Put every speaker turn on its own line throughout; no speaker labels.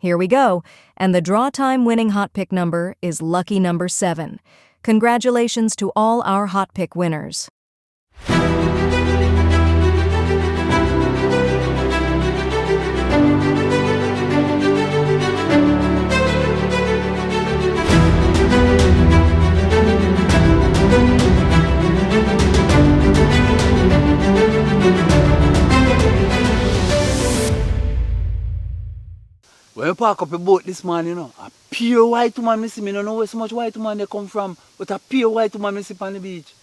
Here we go, and the draw time winning hot pick number is lucky number 7. Congratulations to all our hot pick winners.
When you park up a boat this morning, a pure white woman me see. Me don't know where so much white woman they come from, but a pure white woman me see on the beach.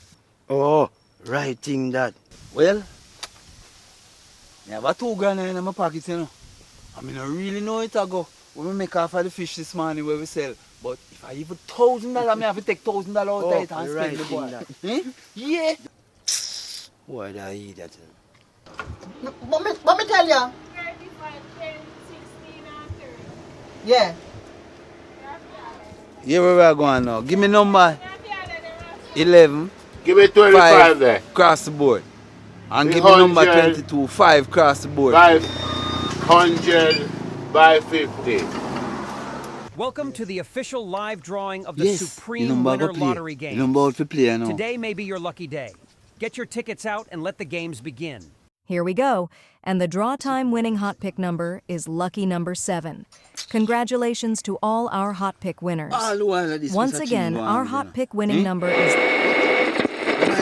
Oh, right thing that.
Well, I have a $2,000 in my pocket, I don't really know it I go. When we make off of the fish this morning where we sell. But if I even $1,000, I have to take $1,000 out of it and spend the boy. Yeah.
Why did I eat that?
What me tell you?
35, 10, 16 and 30.
Yeah.
Yeah, where we are going now? Give me number 11.
Give me 25 there.
Cross the board. And give me number 22. 5 cross the board.
500 by 50.
Welcome to the official live drawing of the Supreme
the
Winner Lottery Games.
Number to play now.
Today may be your lucky day. Get your tickets out and let the games begin.
Here we go, and the draw time winning hot pick number is lucky number 7. Congratulations to all our hot pick winners. Once again, our hot pick winning number is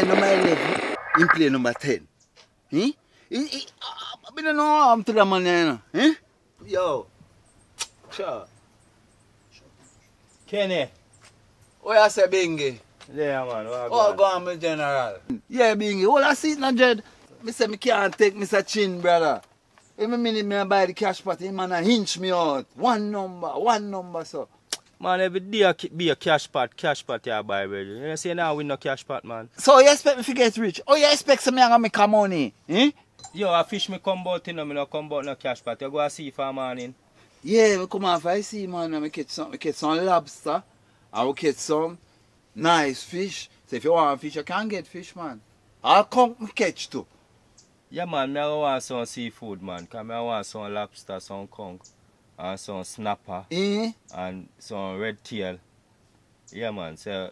number 11. In play number 10. I don't know I'm to the man. Yo. Sure.
Kenny.
What you say, Bingy?
Yeah, man.
Oh, go on, my general. Yeah, Bingy. All I see it now, Jed. I say I can't take Mr. Chin, brother. Every minute I buy the cash pot, him man hinch me out. One number, so.
Man, every day be a cash pot you buy, brother. You say now we no cash pot, man.
So you expect me to get rich? Oh, you expect me to make money?
Yo, a fish me come out, me no come out no cash pot. You go and see for morning.
Yeah, I come off, I see, man. I catch some lobster. I will catch some nice fish. So if you want fish, you can get fish, man. I'll come catch too.
Yeah, man, I want some seafood, man. Because I want some lobster, some conch, and some snapper, and some red tail. Yeah, man, so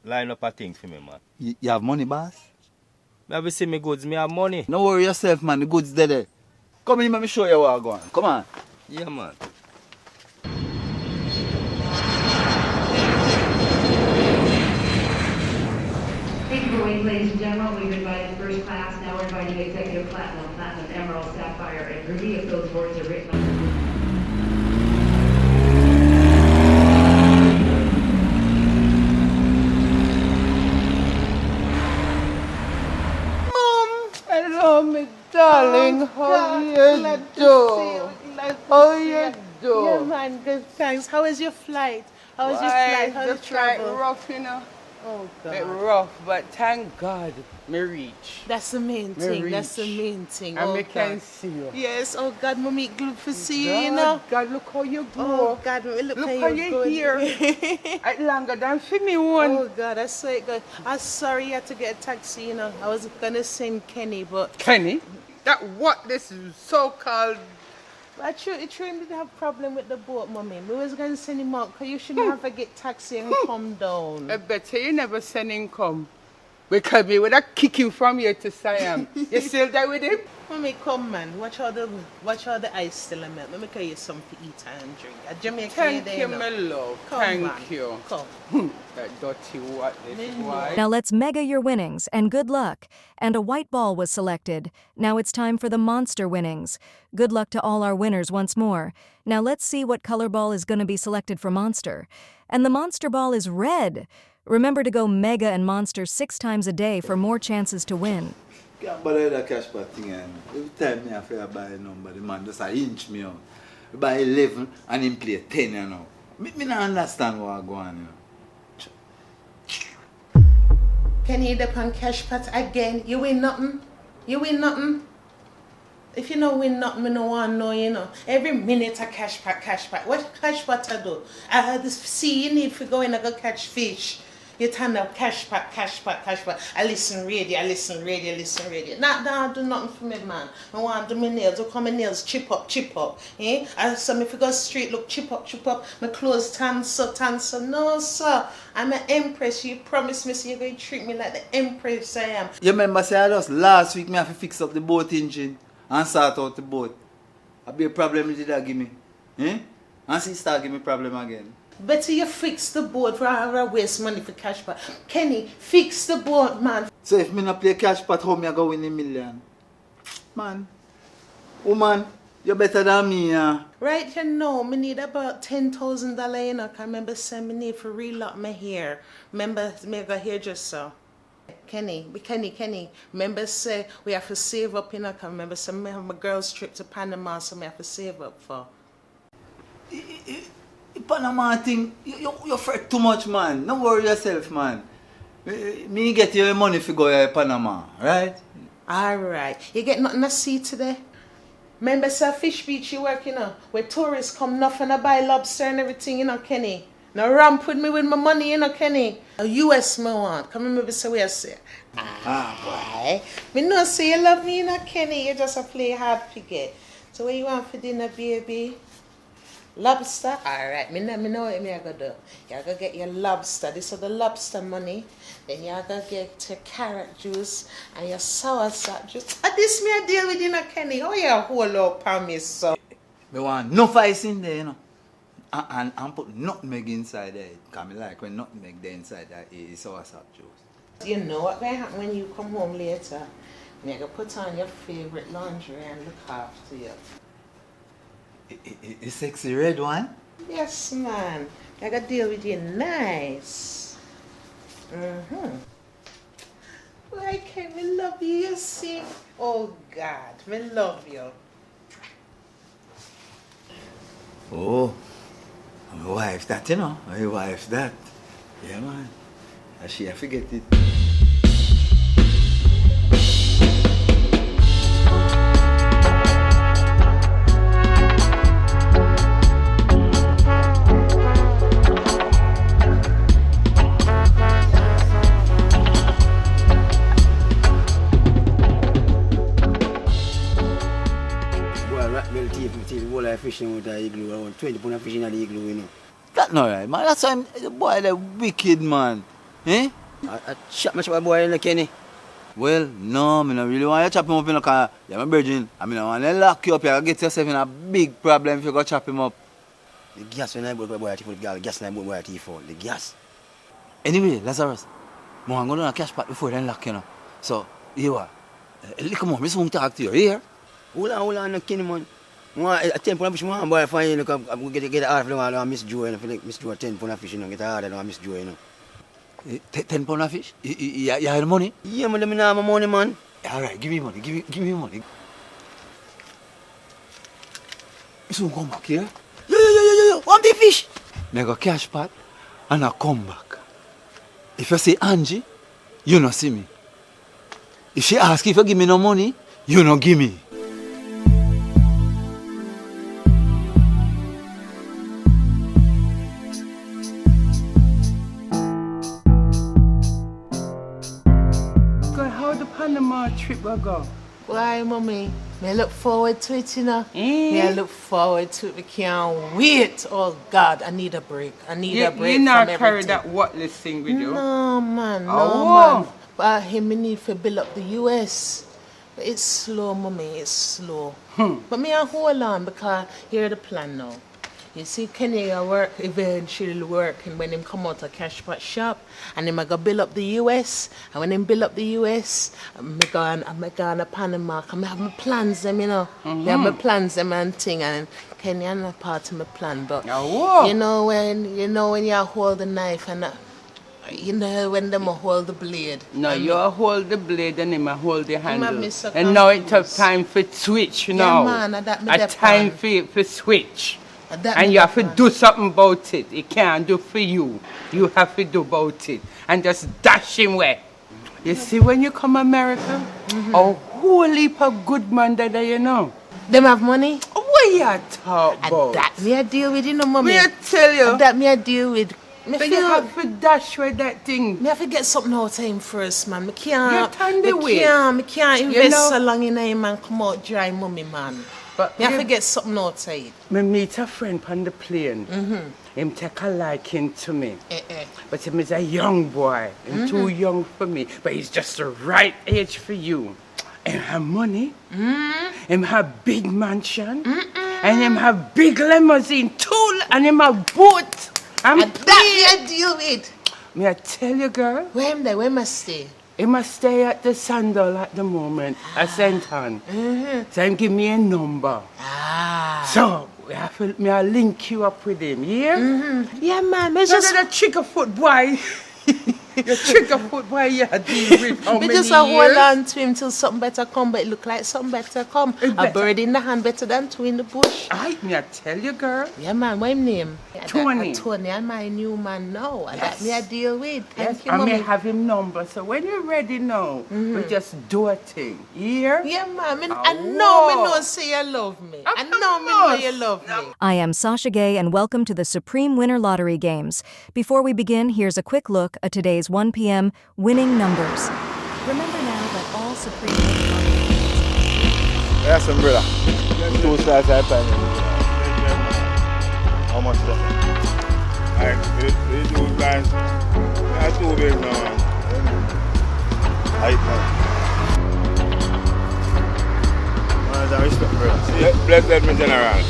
line up a thing for me, man.
You have money, boss?
I will see me goods, me have money.
No worry yourself, man. The goods there. Come in, let me show you where I'm going. Come on.
Yeah, man.
Thank you for waiting, ladies and gentlemen. We've invited first class. Now we're inviting executive platinum, emerald, sapphire, and ruby if those words are written on.
Hello, my darling. How you do? How you do?
Yeah, man, good. Thanks. How was your flight? How was your flight? How was the travel?
Rough, you know.
Oh, God.
Bit rough, but thank God me reach.
That's the main thing. That's the main thing.
And
oh,
me
God.
can see you.
Yes, oh God, mommy, glad for see you, know.
God, look how you grow.
Oh God, look
how you here. It's longer than for me one.
Oh God, I saw it good. I'm sorry you had to get a taxi, you know. I was gonna send Kenny, but
Kenny? That what this so-called...
But it didn't have problem with the boat, mommy. We was gonna send him out, because you shouldn't have to get taxi and come down.
I better you never send him come. Because we would have kicked him from here to Siam. You still there with him?
Mommy, come man. Watch all the ice still in it. Let me carry you something to eat and drink. A Jamaican
Thank you, my love.
Come,
Thank
man.
you.
Come.
That dirty what this why?
Now let's mega your winnings, and good luck. And a white ball was selected. Now it's time for the monster winnings. Good luck to all our winners once more. Now let's see what color ball is going to be selected for monster. And the monster ball is red. Remember to go mega and monster 6 times a day for more chances to win.
Can't bother that cash pot thing. Every time I have to buy a number, the man just inch me out. I buy 11 and him play 10, you know. Me don't understand what I'm going on, you know.
Can you dip on cash pot again? You win nothing? You win nothing? If you don't win nothing, I don't want to know, you know. Every minute a cash pot. What cash pot I do? The sea you need for going to go catch fish. You turn up cash pot. I listen radio. Nah, do nothing for me, man. I want to do my nails. Look how my nails chip up. Eh? I saw me if I go street, look chip up. My clothes tan so. No, sir. I'm an empress. You promised me so you're going to treat me like the empress I am.
You remember say just last week me have to fix up the boat engine and sort out the boat. I be a problem you did that give me. Eh? And she start give me problem again.
Better you fix the boat rather than waste money for cash pot. Kenny, fix the boat, man.
So if me not play cash pot, how me I go win $1 million? Man, woman, you're better than me, yeah.
Right, you know, me need about $10,000, you know. I remember saying me need for relock my hair. Remember, me got hair just so. Kenny. Remember say we have to save up, you know. I remember say me have my girls trip to Panama, so me have to save up for.
Panama thing, you fret too much, man. Don't worry yourself, man. Me get your money for go to Panama, right?
Alright. You get nothing to see today? Remember say Fish Beach you work, you know, where tourists come nothing to buy lobster and everything, you know, Kenny. Now ramp with me with my money, you know, Kenny. A US me want. Come remember say we say. Boy. Me know say you love me, you know, Kenny. You just a play hard figure. So what you want for dinner, baby? Lobster? Alright, me know what me I go do. You go get your lobster. This is the lobster money. Then you go get your carrot juice and your soursop juice. And this me I deal with, you know, Kenny. Oh, you hold up on me, so.
Me want no ice in there, you know. And put nutmeg inside there. Because me like when nutmeg there inside that is soursop juice.
You know what will happen when you come home later? Me I go put on your favorite laundry and look after you.
A sexy red one?
Yes, man. I gotta deal with you nice. Why can't me love you, you see? Oh, God, me love you.
Oh, my wife that, you know. My wife that. Yeah, man. And she forget it.
Fishing with the igloo, around 20 pounds of fishing at the igloo, you know.
That's not right, man. That's why the boy the wicked, man. Eh?
I chop my boy in the Kenny.
Well, no, I don't really want you to chop him up in the car. You're my virgin. I mean, I want to lock you up. You'll get yourself in a big problem if you go chop him up.
The gas when I bought my boy at the gas when I bought my boy at the gas.
Anyway, Lazarus, I'm going to do a cash pot before then lock, you know. So, here what? Look, come on, I want to talk to you. Here?
Hold on, no Kenny, man. I 10 pound of fish, man, boy, fine, look, I'm going to get a half of the Miss Joe, and I Miss Joe 10 pound of fish, and get a harder than Miss Joe, you know.
10 pound of fish? You have the money?
Yeah, man, I don't have my money, man.
All right, give me money, give me money. You soon come back here?
Yo, want the fish?
I go cash pot, and I come back. If you say Angie, you no see me. If she ask if you give me no money, you no give me.
Panama trip will go.
Why, mommy? Me look forward to it, you know. Me look forward to it. We can't wait. Oh God, I need a break. I need a break.
You not
from
carry
everything.
that whatless thing with you?
No, man.
Oh.
Man. But him need to build up the US. But it's slow, mommy. It's slow. But me I hold on because here's the plan now. You see, Kenny work eventually working when him come out of cash pot shop, and him I go build up the US. And when him build up the US, I'm going to Panama. I have my plans them, you know. I have my plans them and thing, and Kenny are not part of my plan. But you know when you hold the knife and you know when them hold the blade.
No, you hold the blade and him hold the handle.
So
and now it's time for switch, you know.
Yeah, man, that me
a time for switch.
And
you have to do something about it. It can't do for you. You have to do about it. And just dash him away. You see, when you come America, a whole heap of good man that you know.
Them have money?
What you talk about?
And that me I deal with, you know, mommy.
Me I tell you.
And that me I deal with Me
Then
feel
you have to dash with that thing.
me have to get something out of him first, man. Me can't.
You turn the way.
Me can't
You
invest
know-
so long in him and come out dry mummy, man.
But
Me have
you-
to get something outside.
Me meet a friend on the plane. Him take a liking to me. But him is a young boy. Him too young for me. But he's just the right age for you. Him have money. Him have big mansion. And him have big limousine too. And him have boat.
And that me I deal with.
Me I tell you, girl.
Where him there? Where must stay?
He must stay at the Sandal at the moment, at St. Anne. So him give me a number. So I'll link you up with him, yeah?
Yeah, man. Me
So
just
that trigger foot boy. The trigger foot boy you deal with how
me
many
just
years?
hold on to him till something better come, but it look like something better come. A
better.
bird in the hand better than two in the bush.
Aight, me I tell you, girl.
Yeah, man. What him name?
Tony.
Tony and my new man now. And that me I deal with.
Yes,
Thank you,
I may
mommy.
have him number, so when you're ready now, we just do a thing. Here?
Yeah, man. I
Oh,
know me
wow.
know say you love me. I
Of
know me know
course.
you love me.
I am Sasha Gay, and welcome to the Supreme Winner Lottery Games. Before we begin, here's a quick look at today's 1 p.m. winning numbers. Remember now that all Supreme Winner Lottery games...
Yes, brother. Two sides I pay. How much is that?
Alright, these two guys, they are too big now, man.
Height, man. Man, I respect, brother.
Bless me, General.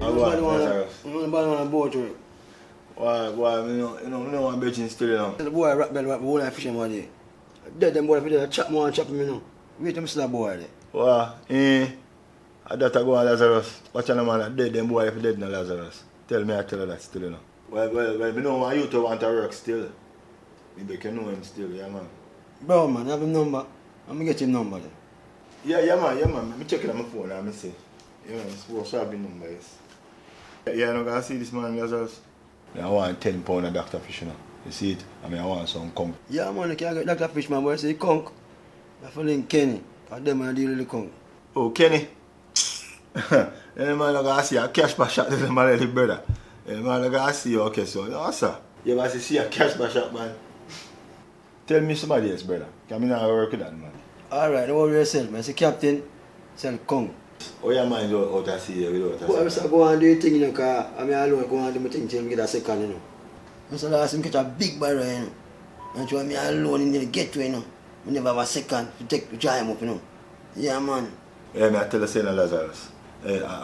Nobody want to boat with.
Why, you know, I'm bitching still, you know.
The boy rap bell, whole life fishing one day. Dead them boy, if they chop more and chop me, you know. Wait them still a boy there.
Why, I thought I go on Lazarus. Watch on the man, dead them boy if dead no Lazarus. Tell me, I tell her that still, you know. Well, me know why you two want to work still. Maybe you can know him still, yeah, man.
Bro, man, I have him number. I'm going to get him number then.
Yeah, man. Me check it on my phone and I see. Yeah, man, what's up in number is. Yeah, I'm going to see this man Lazarus. I want £10 a Dr. Fish, you know. You see it? I want some conch.
Yeah, man, you can't get Dr. Fish, man, boy. Say conch. I feel like Kenny. Because them man deal with the conch.
Oh, Kenny? Then man, I'm going to see a cash by shot to the man, the brother. And man, I'm going to see you, okay, so, no, sir. You must see a cash by shot, man. Tell me somebody else, brother. Because I not work with that, man.
Alright, don't worry yourself, man. Say captain, sell conch.
Oh, yeah, man, you out to see you without
But I
a
was go and do your thing, you know, because I mean, alone go and do my thing till I get a second, you know. And so last him catch a big barrel, you know. And so me alone in the gateway, you know. I never have a second to dry him up, you know. Yeah, man.
Yeah, I tell you, say, Lazarus.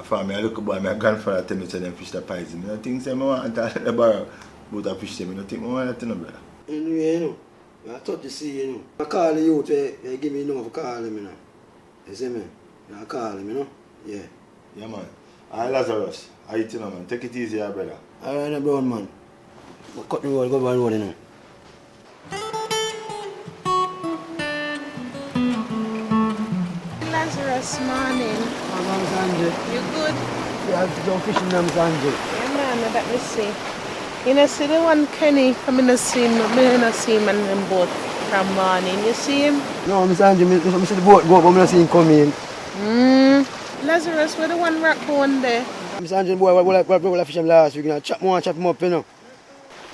For me, I look boy, my grandfather tell me to them fish the poison. I think say I want to the barrel, but I fish them. I think I want to know, brother.
Anyway, you know, I thought to see, you know. I call the youth, you give me number for call him, you know. You see me? I call him, you know. Yeah.
Yeah, man. Alright, Lazarus. How you know, man? Take it easy, yeah, brother.
Alright, no, brown man. We'll cut the road, go by the road, you know.
Lazarus morning.
I'm Sanjay.
You good?
Yeah, I'm going fishing, I'm Sanjay.
Yeah, man. Let me see. You know, see the one Kenny, I mean, I see him and them both from morning. You see him?
No, I'm Sanjay. I see the boat go up, but I see him come in.
Lazarus, where the one rock going there?
I'm Sanjay, boy, what I fish him last week, you know. Chop more, chop him up, you know.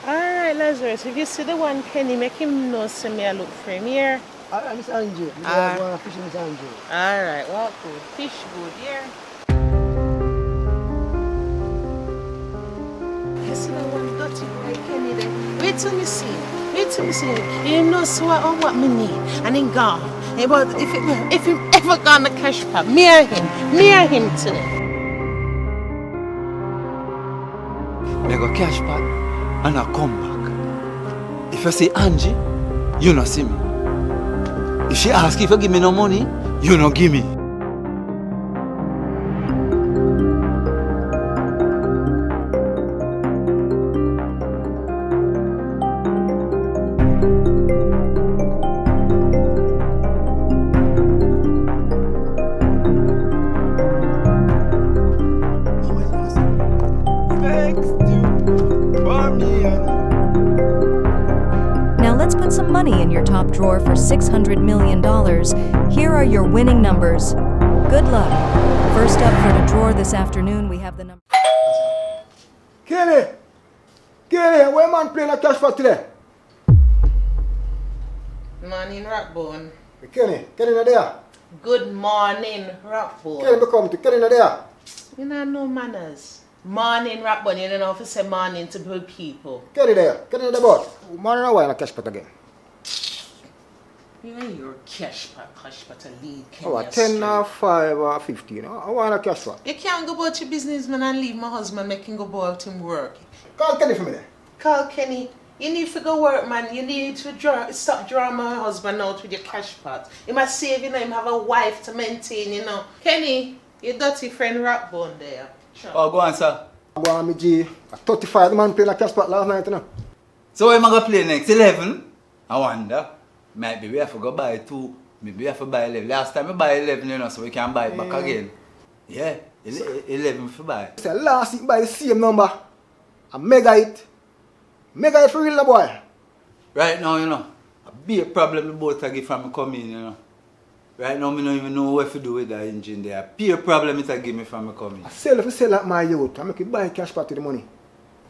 Alright, Lazarus, if you see the one Kenny, make him know, see me, I look for him here.
Alright, Miss Angie. I'm going to fish Miss Angie.
Alright, walk good. Fish good, yeah. You see that one dirty boy Kenny there? Wait till me see him. Wait till me see him. You know so what me need. And then gone. But if him ever gone to cash pop, me and him today.
Me go cash pot and I come back. If you see Angie, you no see me. If she ask if you give me no money, you no give me.
money in your top drawer for $600 million. Here are your winning numbers. Good luck. First up for the drawer this afternoon, we have the number.
Kenny, where man playing a cash for today?
Morning, Rockbone.
Kenny not there?
Good morning, Rockbone.
Kenny come to Kenny not there?
You know, no manners. Morning, Rockbone. You don't know if you say morning to good people.
Kenny there? Kenny not there, but man not why in a cash pot again?
You know your cash pot a lead.
Oh, 10 or 5 or 15. I want a cash pot.
You can't go about your business, man, and leave my husband making go about him work.
Call Kenny for me there.
Call Kenny. You need to go work, man. You need to stop drawing my husband out with your cash pot. He must save, you know, him have a wife to maintain, you know. Kenny, your dirty friend Rockbone there. Sure.
Oh, go on, sir.
Go on, me G. 35 the man playing a cash pot last night, you know.
So when am I going to play next? 11? I wonder. Maybe we have to go buy 2. Maybe we have to buy 11. Last time we buy 11, you know, so we can buy it back again. Yeah, 11 for buy.
It's the last thing by the same number. A mega hit. Mega hit for real, boy.
Right now, you know, a big problem the boat I give from me come in, you know. Right now, I don't even know what to do with that engine there. A big problem it give me from me come in.
I sell if you sell like my youth, I make you buy cash pot with the money.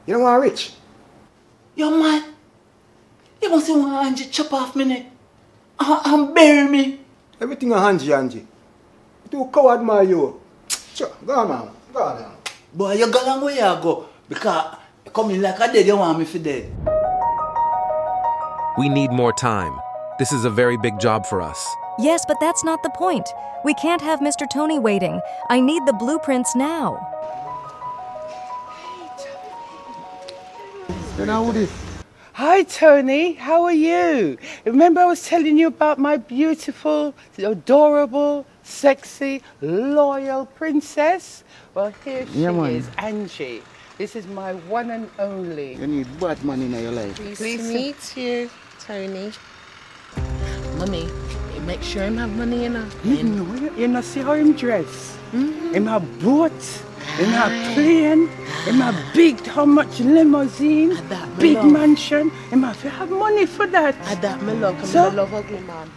You don't want rich?
Yo, man. You must want Angie chop off me neck and bury me.
Everything a Angie. You too coward, my youth. Sure, go on now. Go on now.
Boy, you go long way you go. Because you come in like a dead, you want me for dead.
We need more time. This is a very big job for us.
Yes, but that's not the point. We can't have Mr. Tony waiting. I need the blueprints now.
You know who this?
Hi, Tony. How are you? Remember I was telling you about my beautiful, adorable, sexy, loyal princess? Well, here she is, Angie. This is my one and only.
You need Batman in your life.
Pleased to meet you, Tony. Mommy, make sure him have money, you know.
You know, see how him dress? Him have boat, him have plane, him have big, how much limousine, big mansion. Him have to have money for that.
I that me love, because
So-
I love ugly man.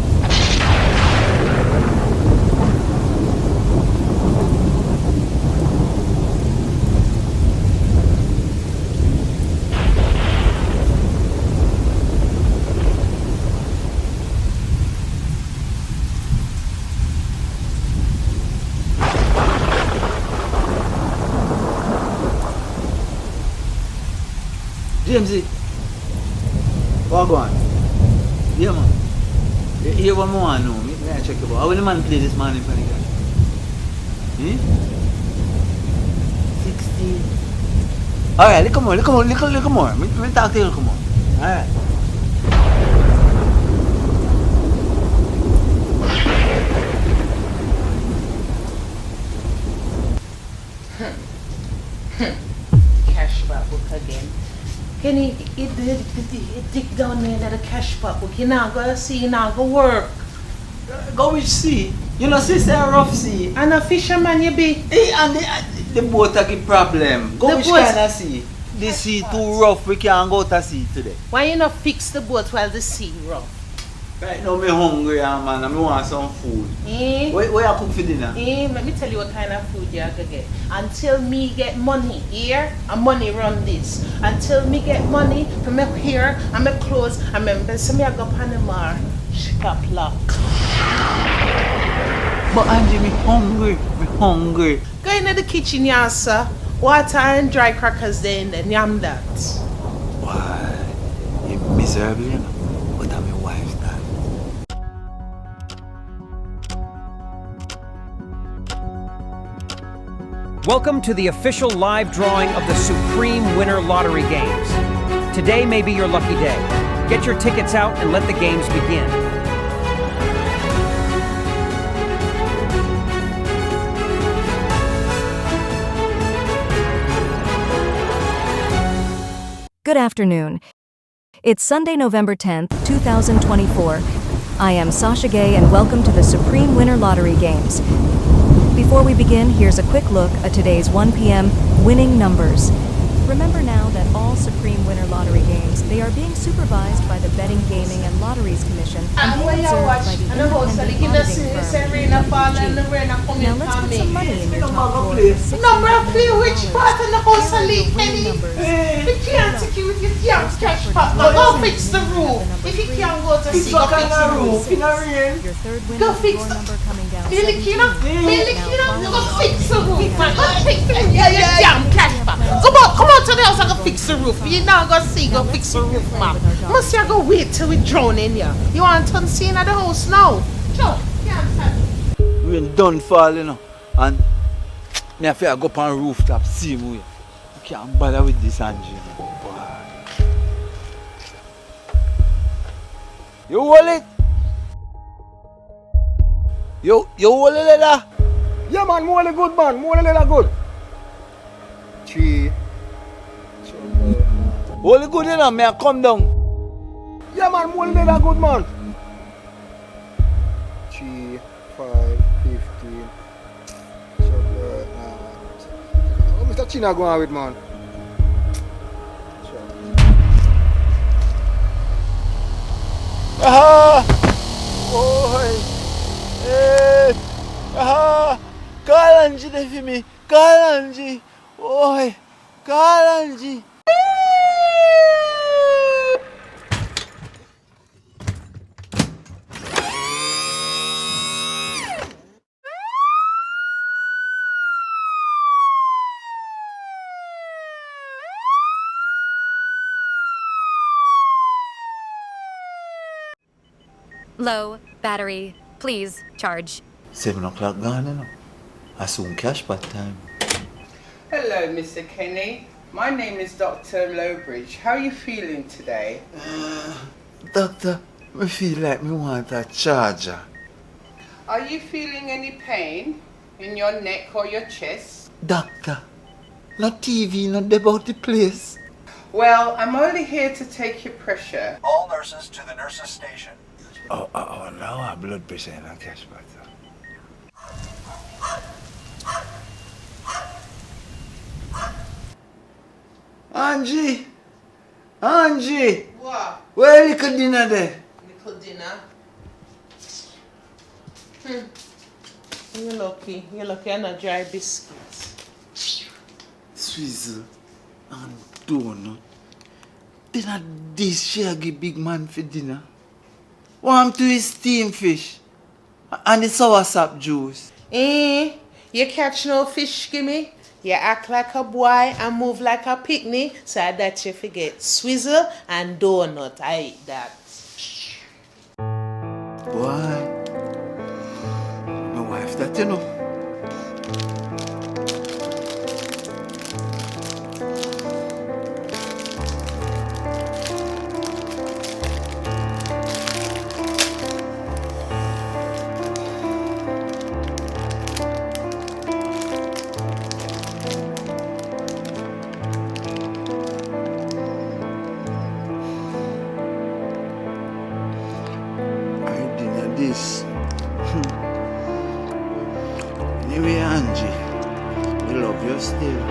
Jamesy, what go on? Yeah, man. You hear what I want to know? May I check about how will the man play this morning for the guy? 60. Alright, look more. Me talk to you, look more. Alright.
Cash book again. Kenny, you dig down there in the cash book. You now go see, you now go work.
Go which sea? You know, see, say a rough sea.
And a fisherman you be.
Hey, and the boat a give problem. Go
The
which
boat-
kind of sea? The sea too rough, we can't go to sea today.
Why you not fix the boat while the sea rough?
Right now, me hungry, man, and me want some food. Where you cook for dinner?
Let me tell you what kind of food you have to get. Until me get money here, and money run this. Until me get money for my hair and my clothes, and remember, so me I go Panama, shop lock.
But Angie, me hungry.
Go into the kitchen, yeah, sir. Water and dry crackers there in the yam that.
Why? You miserable, you know. But I'm your wife's dad.
Welcome to the official live drawing of the Supreme Winner Lottery Games. Today may be your lucky day. Get your tickets out and let the games begin.
Good afternoon. It's Sunday, November 10th, 2024. I am Sasha Gay and welcome to the Supreme Winner Lottery Games. Before we begin, here's a quick look at today's 1 p.m. winning numbers. Remember now that all Supreme Winner Lottery games, they are being supervised by the Betting, Gaming, and Lotteries Commission and being observed by the independent auditing firm. Now let's put some money in your top drawer for $600
Number of play which part in the house
Here are
and leak,
your winning
Kenny?
numbers.
You can't secure your damn cash pot. Now go fix the roof. If you can't go to see, go fix the roof.
Your third winning
fix
drawer number coming down.
Milikina, go fix the roof, man. Go fix the roof.
Yeah,
Your damn cash pot. Come on to the house and go fix the roof. You now go see, go fix the roof, man. Must you go wait till we drown in here? You want to see at the house now? Sure.
Rain done fall, you know. And me have to go up on rooftop, see me. You can't bother with this, Angie. You hold it? You hold it leather?
Yeah, man, more the good, man. More the leather good. 3.
Hold it good, you know. May I come down?
Yeah, man, more the leather good, man. 3, 5, 15. Oh, Mr. China going on with, man.
Aha! Oh, hey! Aha! Call Angie there for me. Call Angie. Oh, call Angie.
Low battery, please charge.
7 o'clock gone, you know. I soon cash part time.
Hello, Mr. Kenny. My name is Dr. Lowbridge. How are you feeling today?
Doctor, I feel like me want a charger.
Are you feeling any pain in your neck or your chest?
Doctor, no TV, not about the place.
Well, I'm only here to take your pressure.
All nurses to the nurses' station.
Oh, now our blood pressure in a cash part. Angie! Angie!
What?
Where little dinner there?
Little dinner? You're lucky. You're lucky I'm not dry biscuits.
Swizzle and donut. Dinner this shaggy big man for dinner. Want to his steamed fish and the sour sap juice.
You catch no fish, gimme? You act like a boy and move like a picnic, so that you forget swizzle and donut. I eat that.
Boy, my wife that you know. This. Anyway, Angie, we love you still.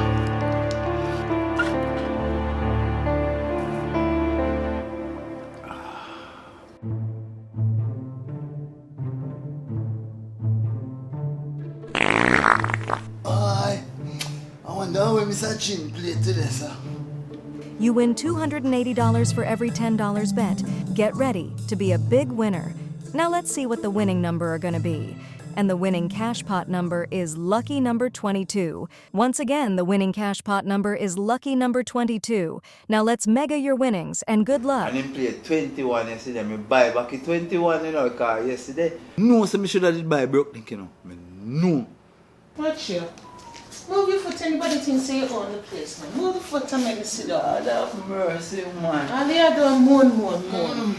I wonder how Mr. Chin played today, sir.
You win $280 for every $10 bet. Get ready to be a big winner. Now let's see what the winning number are going to be. And the winning cash pot number is lucky number 22. Once again, the winning cash pot number is lucky number 22. Now let's mega your winnings and good luck.
And him played 21 yesterday. I buy back in 21, you know, car yesterday. No, so me should have did buy broke link, you know. No.
Watch you. Move your foot. Anybody thinks you own the place now. Move the foot and make me sit down.
God have mercy, man.
And they are doing moan.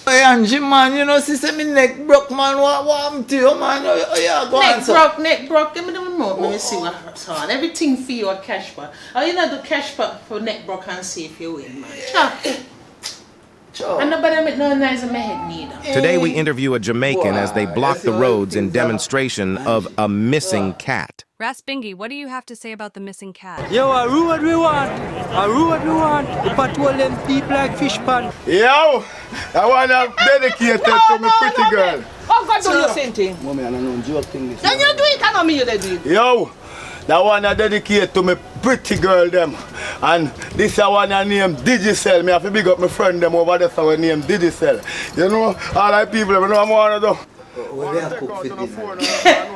Hey, Angie, man, you know, sister, me neck broke, man. What happened to you, man? Yeah, go on,
Neck broke. Give me the remote. Let me see what's on. Everything for you a cash pot. You know the cash pot for neck broke and see if you win, man. Sure. And nobody make no noise in my head neither.
Today we interview a Jamaican as they block the roads in demonstration of a missing cat.
Raspingi, what do you have to say about the missing cat?
Yo, I rule what we want. I rule what we want. We patrol them deep like fish pond.
Yo, I want to dedicate it to my pretty girl.
Oh, God, do the same thing.
Mommy, I don't know, joke thing this.
Then you do it, I know me you do it.
Yo, that one I dedicate to my pretty girl them. And this I want to name Digicel. Me have to big up my friend them over there so I name Digicel. You know, all the people, you know what I want to do.
What they have cooked for dinner?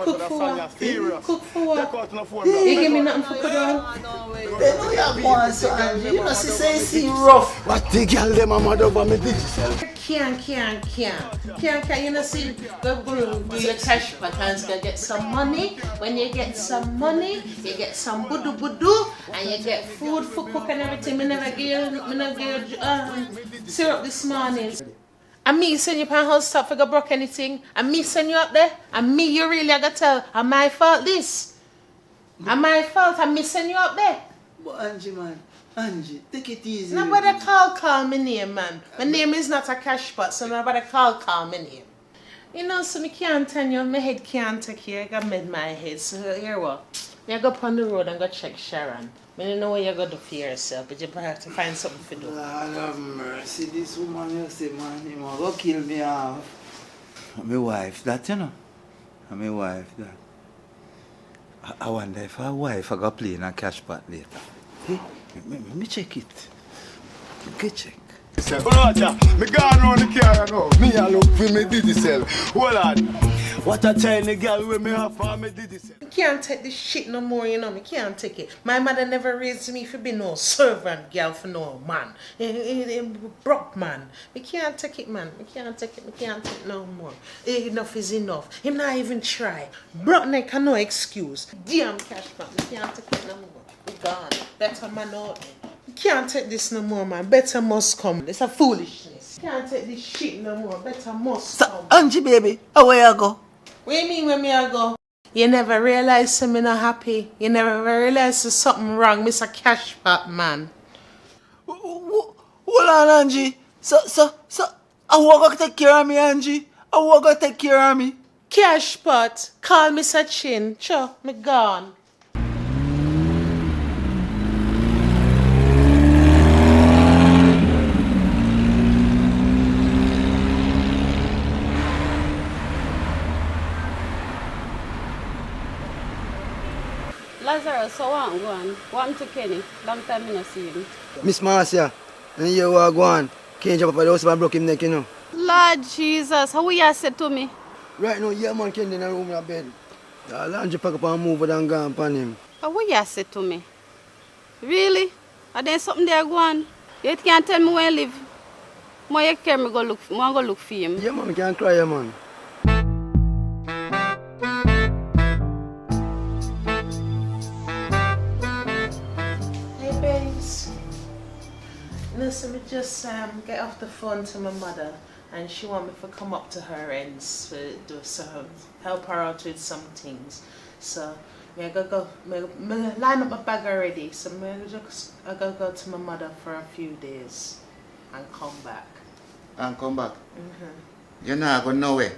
Cook for what? Cook for what? You give me nothing for put on?
They know you have one, so Angie. You know, she say see rough.
What the girl them are mad over me Digicel?
Can't. You know, see, go do your cash patterns, go get some money. When you get some money, you get some budu, and you get food for cook and everything. Me never give you syrup this morning. And me send you pan house stop for go broke anything. And me send you up there. And me you really gotta tell. Am my fault this? Am my fault? And me send you up there.
But Angie, man. Angie, take it easy.
Nobody call me name, man. My name is not a cash pot, so nobody call me name. You know, so me can't tell you, my head can't take you. I got made my head. So here what? You go up on the road and go check Sharon. I don't know what you're going to do for yourself, but you have to find something to do.
Lord have mercy, this woman you say, man, you want to kill me off. My wife, that, you know. My wife, that. I wonder if her wife I go play in a cash pot later. Hey, me check it. Get check.
Roger, me gone round the car now. Me a look for me Digicel. Hold on. What a tiny girl with me have for me Digicel.
Me can't take this shit no more, you know. Me can't take it. My mother never raised me for be no servant girl for no man. Broke man. Me can't take it, man. Me can't take it. Me can't take it no more. Enough is enough. Him not even try. Broke neck no excuse. Damn cash man. Me can't take it no more. We gone. Better man out. Can't take this no more, man. Better must come. It's a foolishness. Can't take this shit no more. Better must come.
Angie, baby, where you go?
What you mean where me I go? You never realize I'm not happy. You never realize there's something wrong. Mr. Cash Pot, man.
Hold on, Angie. So, I want to take care of me, Angie. I want to take care of me.
Cash Pot, call Mr. Chin. Sure, me gone.
Lazarus, so what I'm going? What to Kenny? Long time I not see him.
Miss Marcia, and you are going. Can't jump up at the house and broke him neck, you know.
Lord Jesus, how you said to me?
Right now, yeah, man, Kenny in a room in a bed. The laundry pack up and move it and gone upon him.
How you said to me? Really? Are there something there going? You can't tell me where I live. More you care me go look for him.
Yeah, man, can't cry, yeah, man.
So we just get off the phone to my mother, and she want me to come up to her and help her out with some things. So me line up my bag already. So I go to my mother for a few days and come back.
And come back? You're not going nowhere.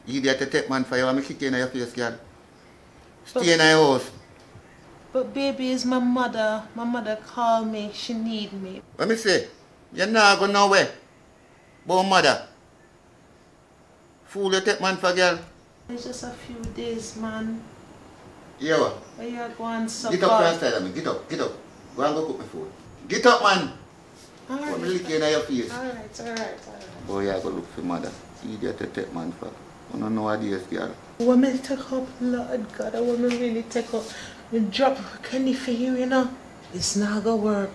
You get to take man for you and me kick you in your face, girl. Stay in your house.
But baby is my mother. My mother called me. She need me.
Let me say, you're not going nowhere. But mother. Fool you take man for girl.
It's just a few days, man.
Yeah, what?
Where you going so
Get up from side of me. Get up. Go and go cook my food. Get up, man.
Alright.
Put me lick in your face.
Alright.
Boy, you go look for mother. Idiot to take man for. You don't know what it is, girl.
I want me to take up, Lord God. I want me really take up. Drop Kenny for you, you know. This not gonna work.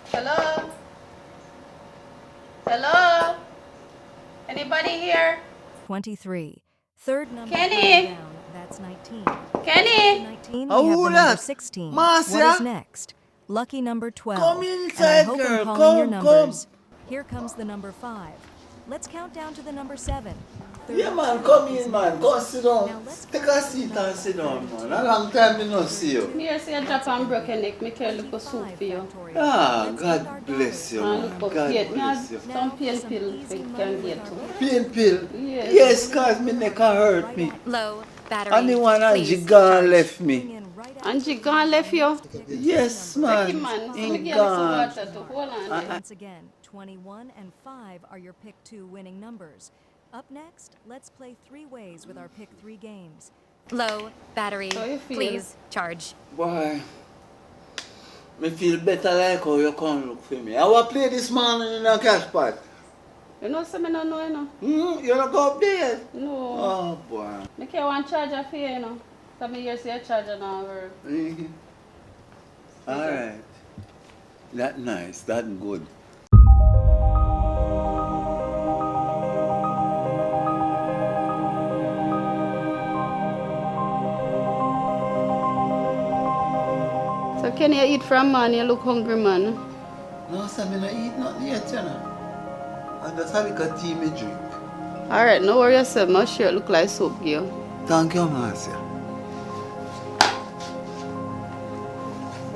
Hello? Hello? Anybody here?
23. Third number
Kenny?
down. That's 19.
Kenny?
19.
Oh,
we have the
hold
number
on.
16.
Marcia?
What is next? Lucky number 12.
Come
And
inside,
I hope
girl.
I'm calling your
Come.
numbers. Here comes the number 5. Let's count down to the number 7.
Yeah, man, come in, man. Go sit down. Take a seat and sit down, man. A long time I don't see you.
Me here say a drop and broken neck, me care look for soup for you.
Ah, God bless you, man. God bless you.
Some pain pill you can get to.
Pain pill?
Yes.
Yes, cause my neck hurt me.
Low battery.
And the one Angie gone left me.
Angie gone left you?
Yes, man.
Take him, man.
He
Let me get
gone.
some water to hold on there.
Once again, 21 and 5 are your pick 2 winning numbers. Up next, let's play 3 ways with our pick 3 games.
Low battery.
How you feel?
Please charge.
Boy, me feel better like how you come look for me. I will play this morning in a cash pot.
You know something I don't know, you know?
You don't go up there?
No.
Oh, boy.
I can't want charger for you, you know? Because I hear say a charger now work.
All right. That nice. That good.
So can you eat from, man? You look hungry, man.
No, sir, I don't eat nothing yet, you know. And that's how we got tea me drink.
Alright, no worry yourself. My shirt look like soap, girl.
Thank you, Marcia.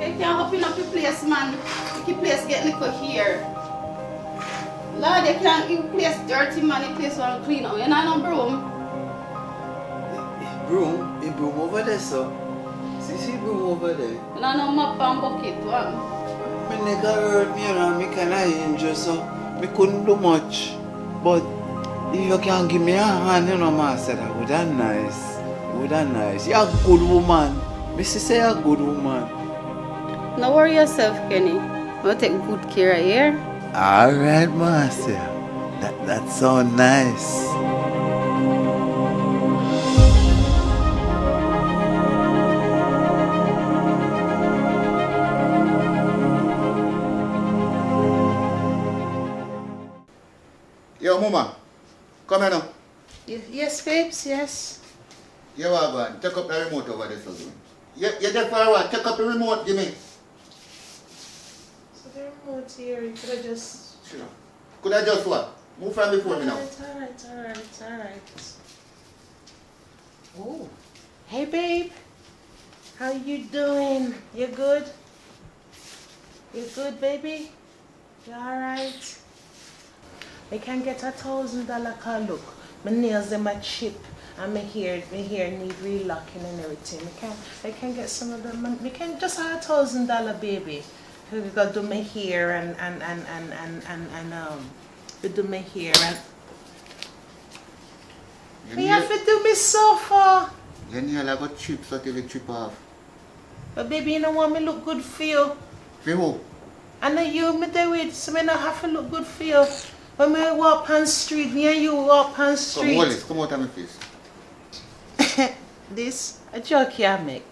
You can't open up your place, man. Your place get liquor here. Lord, you can't keep place dirty, man. Your place want clean out. You know no broom?
Broom? A broom over there, sir. See broom over there.
You know no mop and bucket, what?
My neck hurt me, you know. Me kind of injured, so me couldn't do much. But if you can give me a hand, you know, Marcia, that would that nice. Would that nice. You're a good woman. Me say you're a good woman.
No worry yourself, Kenny. I'll take good care of you.
Alright, Marcia. That's so nice.
Yo, Mama, come here now.
Yes, babes, yes.
You are going. Take up the remote over there, so good. You're there for a while. Take up the remote, give me.
So the remote here, you could have just...
Sure. Could I just what? Move from before me now.
Alright. Oh, hey babe. How you doing? You good? You good, baby? You alright? I can get $1,000 car look. My nails them a chip and my hair need relocking and everything. I can get some of them. We can just have $1,000, baby. We gotta do my hair and we do my hair and we have to do my sofa.
You need to go chip so till you chip off.
But baby, you don't want me look good for you.
For who?
I know you me do it, so I don't have to look good for you. When we walk on the street, me and you walk on the street.
Come, Wallace, come out of my face.
This a joke you make.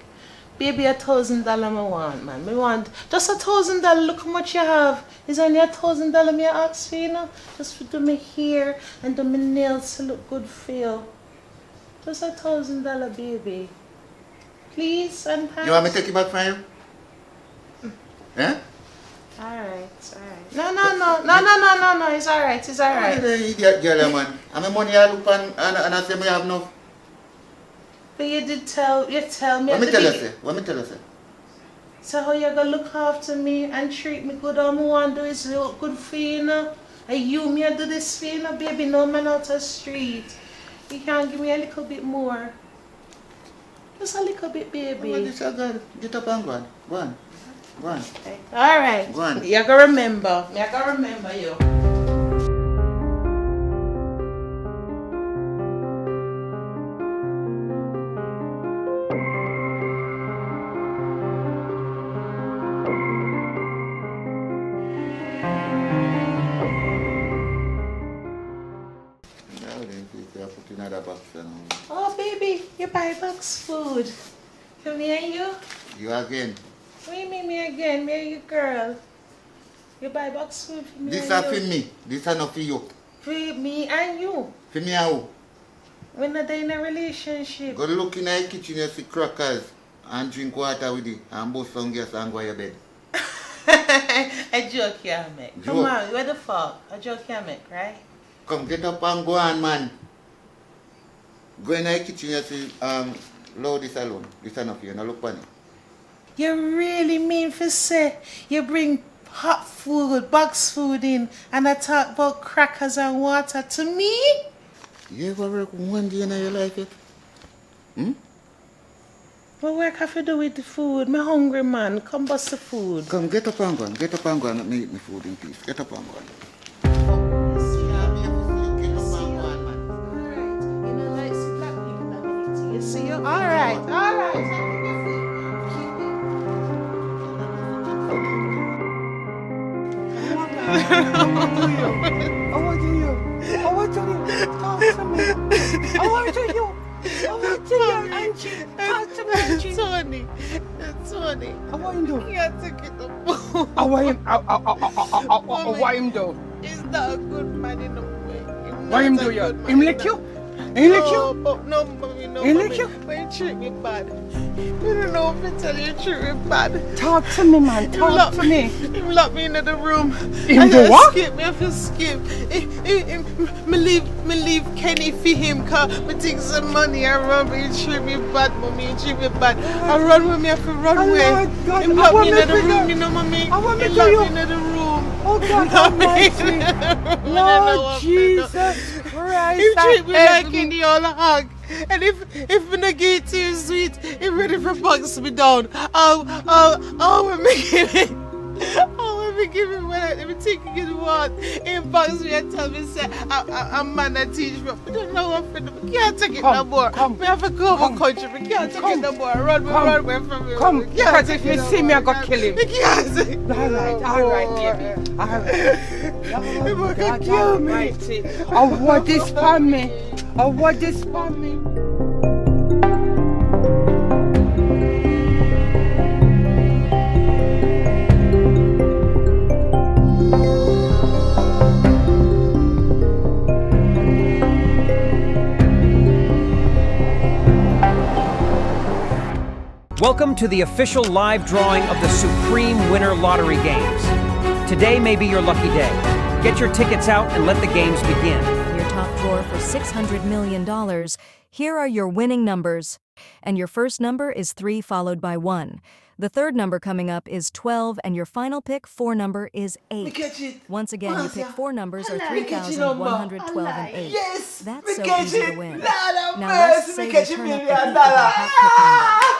Baby, $1,000 I want, man. Me want just $1,000. Look how much you have. It's only $1,000 me ask for, you know. Just to do my hair and do my nails to look good for you. Just $1,000, baby. Please and thanks.
You want me to take it back from you? Eh?
Alright. No, it's alright.
You idiot girl, man. And my money I look and I say me have enough.
But you tell me.
What me tell you, say?
So how you gonna look after me and treat me good? All I want to do is look good for you, you know? And you me do this for you, you know, baby? No man out the street. You can't give me a little bit more. Just a little bit, baby.
Oh, this girl. Get up and go on. Go on.
Okay. Alright.
Go on.
You gotta remember. I gotta remember you. Oh, baby, you buy box food. For me and you?
You again.
What do you mean me again? Me and you, girl. You buy box food for me
This
and
is for
you.
me. This is not for you.
For me and you.
For me and who?
We're not in a relationship.
Go look in the kitchen, you see crackers and drink water with it and bust some gas and go to your bed.
A joke you make. Come on, where the fuck? A joke you make, right?
Come, get up and go on, man. Go in the kitchen and see, load this alone. This enough here, now look on it.
You really mean to say you bring hot food, box food in, and I talk about crackers and water to me?
You ever work one day in your life yet?
What work have to do with the food? Me hungry, man. Come bust the food.
Come, get up and go. Get up and go and let me eat my food in peace. Get up and go.
You see you? All right, all right. Tony.
How are you doing?
You can't take it no more.
How are you doing?
He's not a good man in no way.
What him do you? Him lick you? He lick you?
No, mommy, no,
He
mommy.
lick you?
But he treat me bad. You don't know if I tell you, he treat me bad.
Talk to me, man. Talk to me.
He locked me into the room.
Him do what?
Skip me, I feel skip. Me leave Kenny for him, cause me take some money. I run, but he treat me bad, mommy. He treat me bad. I run with me, I feel run away. He locked me into the room, you know, mommy.
I want me
He
to
locked
you.
me into the room.
Oh, God Almighty. Lord Jesus Christ.
He treat me like
heaven.
in the old hog. And if me not get too sweet, he ready for box me down. When me give him when I take it what in box me and tell me say I'm man that teach me. I don't know what for them. Can't take it no more. Me have to go over country. Me can't take it no more. Run away from me.
Come, because if you see me, I got kill him.
Me can't take it.
All right, baby. All right.
He can kill me.
Oh, what this for me? Oh, what this for me?
Welcome to the official live drawing of the Supreme Winner Lottery Games. Today may be your lucky day. Get your tickets out and let the games begin.
Your top drawer for $600 million. Here are your winning numbers. And your first number is 3 followed by 1. The third number coming up is 12, and your final pick 4 number is 8. Once again, you pick 4 numbers or 3,112 and 8.
Yes!
That's so easy to win.
Now
let's say we turn up the heat with our hot pick number.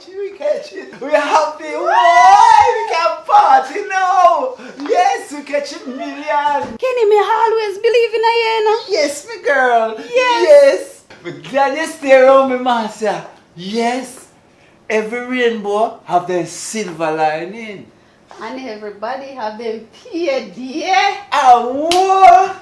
We catch it. We happy. Why? We can party now. Yes, we catch a million.
Kenny, me always believe in you,
Yes, me girl. Yes. But glad you stay around me, master. Yes. Every rainbow have their silver lining.
And everybody have them period, yeah?
Ah, what?